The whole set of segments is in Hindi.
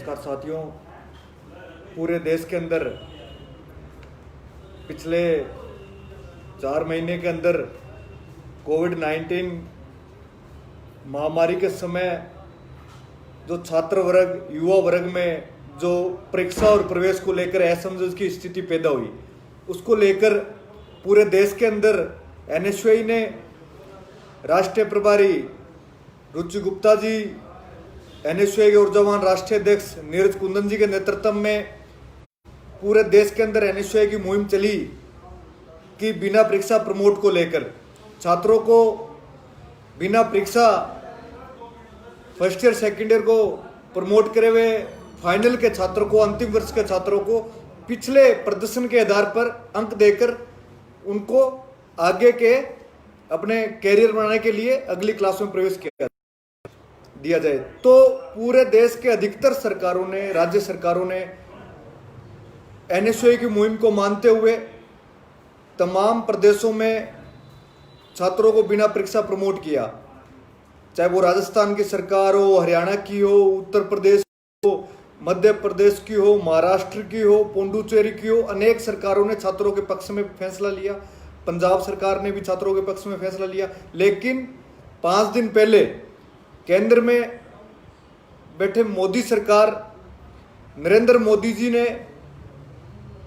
नमस्कार साथियों। पूरे देश के अंदर पिछले 4 महीने के अंदर कोविड-19 महामारी के समय जो छात्र वर्ग, युवा वर्ग में जो परीक्षा और प्रवेश को लेकर असमंजस की स्थिति पैदा हुई, उसको लेकर पूरे देश के अंदर एनएसयूआई ने राष्ट्रीय प्रभारी रुचि गुप्ता जी, एनएसयूआई के ऊर्जावान राष्ट्रीय अध्यक्ष नीरज कुंदन जी के नेतृत्व में पूरे देश के अंदर एनएसयूआई की मुहिम चली कि बिना परीक्षा प्रमोट को लेकर छात्रों को बिना परीक्षा फर्स्ट ईयर सेकेंड ईयर को प्रमोट करे हुए फाइनल के छात्रों को, अंतिम वर्ष के छात्रों को पिछले प्रदर्शन के आधार पर अंक देकर उनको आगे के अपने कैरियर बनाने के लिए अगली क्लास में प्रवेश दिया जाए। तो पूरे देश के अधिकतर सरकारों ने, राज्य सरकारों ने एनएसयूआई की मुहिम को मानते हुए तमाम प्रदेशों में छात्रों को बिना परीक्षा प्रमोट किया। चाहे वो राजस्थान की सरकार हो, हरियाणा की हो, उत्तर प्रदेश हो, मध्य प्रदेश की हो, महाराष्ट्र की हो, पुडुचेरी की हो, अनेक सरकारों ने छात्रों के पक्ष में फैसला लिया। पंजाब सरकार ने भी छात्रों के पक्ष में फैसला लिया। लेकिन 5 दिन पहले केंद्र में बैठे मोदी सरकार, नरेंद्र मोदी जी ने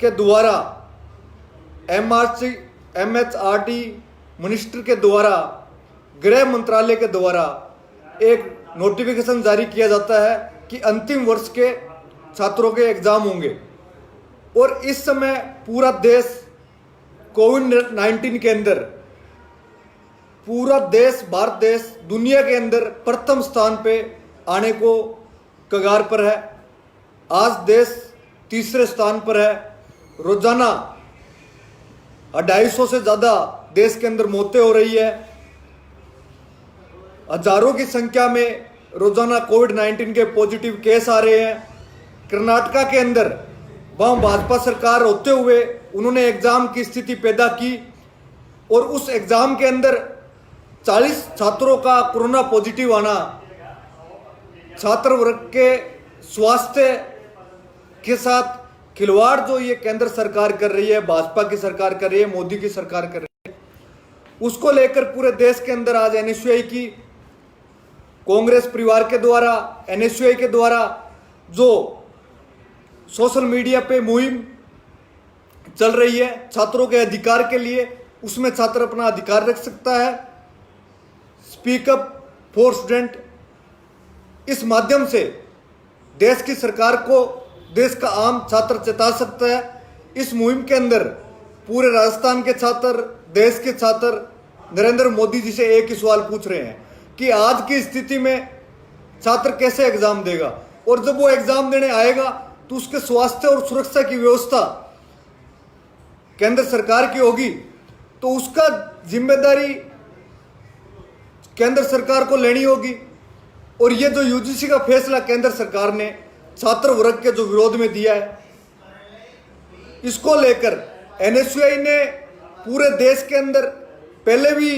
के द्वारा एमएचआरडी मिनिस्टर के द्वारा, गृह मंत्रालय के द्वारा एक नोटिफिकेशन जारी किया जाता है कि अंतिम वर्ष के छात्रों के एग्जाम होंगे। और इस समय पूरा देश कोविड-19 के अंदर, पूरा देश, भारत देश दुनिया के अंदर प्रथम स्थान पे आने को कगार पर है। आज देश तीसरे स्थान पर है। रोजाना 250 से ज़्यादा देश के अंदर मौतें हो रही है। हजारों की संख्या में रोजाना कोविड-19 के पॉजिटिव केस आ रहे हैं। कर्नाटका के अंदर वहाँ भाजपा सरकार होते हुए उन्होंने एग्जाम की स्थिति पैदा की और उस एग्जाम के अंदर 40 छात्रों का कोरोना पॉजिटिव आना छात्र वर्ग के स्वास्थ्य के साथ खिलवाड़ जो ये केंद्र सरकार कर रही है, भाजपा की सरकार कर रही है, मोदी की सरकार कर रही है, उसको लेकर पूरे देश के अंदर आज एनएसयूआई की, कांग्रेस परिवार के द्वारा, एनएसयूआई के द्वारा जो सोशल मीडिया पे मुहिम चल रही है छात्रों के अधिकार के लिए, उसमें छात्र अपना अधिकार रख सकता है। स्पीक अप फॉर स्टूडेंट, इस माध्यम से देश की सरकार को देश का आम छात्र चेता सकता है। इस मुहिम के अंदर पूरे राजस्थान के छात्र, देश के छात्र नरेंद्र मोदी जी से एक ही सवाल पूछ रहे हैं कि आज की स्थिति में छात्र कैसे एग्जाम देगा, और जब वो एग्जाम देने आएगा तो उसके स्वास्थ्य और सुरक्षा की व्यवस्था केंद्र सरकार की होगी, तो उसका जिम्मेदारी केंद्र सरकार को लेनी होगी। और ये जो यूजीसी का फैसला केंद्र सरकार ने छात्र वर्ग के जो विरोध में दिया है, इसको लेकर एनएसयूआई ने पूरे देश के अंदर पहले भी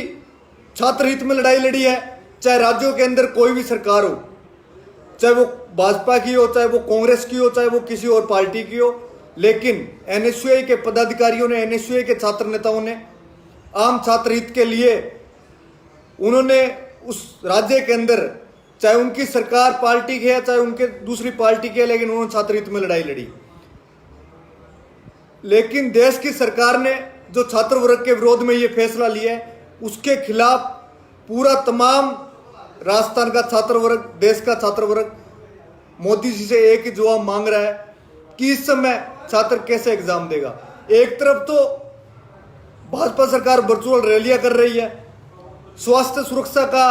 छात्र हित में लड़ाई लड़ी है। चाहे राज्यों के अंदर कोई भी सरकार हो, चाहे वो भाजपा की हो, चाहे वो कांग्रेस की हो, चाहे वो किसी और पार्टी की हो, लेकिन एनएसयूआई के पदाधिकारियों ने, एनएसयूआई के छात्र नेताओं ने आम छात्र हित के लिए उन्होंने उस राज्य के अंदर, चाहे उनकी सरकार पार्टी की है, चाहे उनके दूसरी पार्टी की है, लेकिन उन्होंने छात्र हित में लड़ाई लड़ी। लेकिन देश की सरकार ने जो छात्र वर्ग के विरोध में ये फैसला लिया है, उसके खिलाफ पूरा तमाम राजस्थान का छात्र वर्ग, देश का छात्र वर्ग मोदी जी से एक ही जवाब मांग रहा है कि इस समय छात्र कैसे एग्जाम देगा। एक तरफ तो भाजपा सरकार वर्चुअल रैलियां कर रही है, स्वास्थ्य सुरक्षा का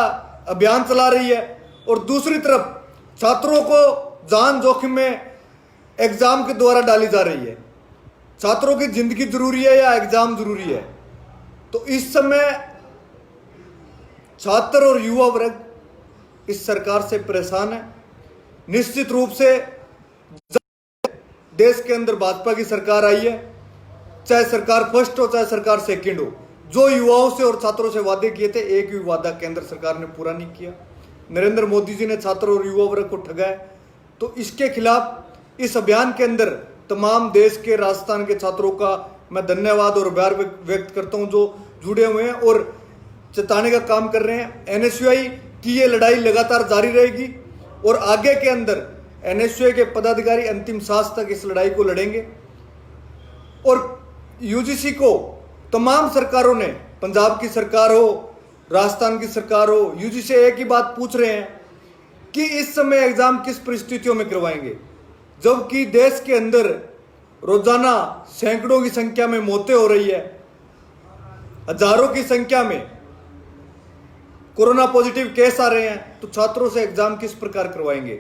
अभियान चला रही है, और दूसरी तरफ छात्रों को जान जोखिम में एग्जाम के द्वारा डाली जा रही है। छात्रों की जिंदगी जरूरी है या एग्जाम जरूरी है? तो इस समय छात्र और युवा वर्ग इस सरकार से परेशान है। निश्चित रूप से देश के अंदर भाजपा की सरकार आई है, चाहे सरकार फर्स्ट हो चाहे सरकार सेकंड हो, जो युवाओं से और छात्रों से वादे किए थे, एक भी वादा केंद्र सरकार ने पूरा नहीं किया। नरेंद्र मोदी जी ने छात्रों और युवा वर्ग को ठगा है। तो इसके खिलाफ इस अभियान के अंदर तमाम देश के राजस्थान के छात्रों का मैं धन्यवाद और आभार व्यक्त करता हूं जो जुड़े हुए हैं और चेताने का काम कर रहे हैं। एनएसयूआई की ये लड़ाई लगातार जारी रहेगी और आगे के अंदर एनएसयूआई के पदाधिकारी अंतिम सांस तक इस लड़ाई को लड़ेंगे। और यूजीसी को तमाम सरकारों ने, पंजाब की सरकार हो, राजस्थान की सरकार हो, यूजीसी से एक ही बात पूछ रहे हैं कि इस समय एग्जाम किस परिस्थितियों में करवाएंगे, जबकि देश के अंदर रोजाना सैकड़ों की संख्या में मौतें हो रही है, हजारों की संख्या में कोरोना पॉजिटिव केस आ रहे हैं, तो छात्रों से एग्जाम किस प्रकार करवाएंगे।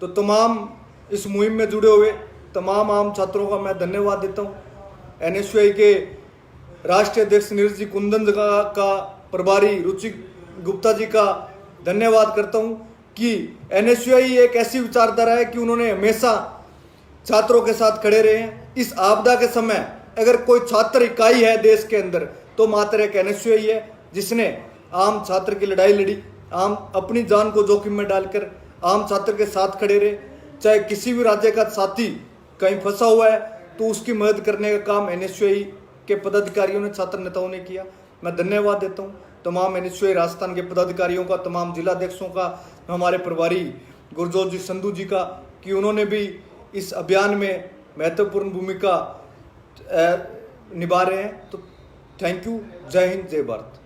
तो तमाम इस मुहिम में जुड़े हुए तमाम आम छात्रों का मैं धन्यवाद देता हूं। एनएसयूआई के राष्ट्रीय अध्यक्ष नीरज जी कुंदन का प्रभारी रुचि गुप्ता जी का धन्यवाद करता हूं कि एनएसयूआई एक ऐसी विचारधारा है कि उन्होंने हमेशा छात्रों के साथ खड़े रहे हैं। इस आपदा के समय अगर कोई छात्र इकाई है देश के अंदर तो मात्र एक एनएसयूआई है, जिसने आम छात्र की लड़ाई लड़ी, आम अपनी जान को जोखिम में डालकर आम छात्र के साथ खड़े रहे। चाहे किसी भी राज्य का साथी कहीं फंसा हुआ है तो उसकी मदद करने का काम एनएसयूआई के पदाधिकारियों ने, छात्र नेताओं ने किया। मैं धन्यवाद देता हूं तमाम एनएसयूआई राजस्थान के पदाधिकारियों का, तमाम जिलाध्यक्षों का, हमारे प्रभारी गुरजोत जी संधू जी का, कि उन्होंने भी इस अभियान में महत्वपूर्ण भूमिका निभा रहे हैं। तो थैंक यू। जय हिंद, जय भारत।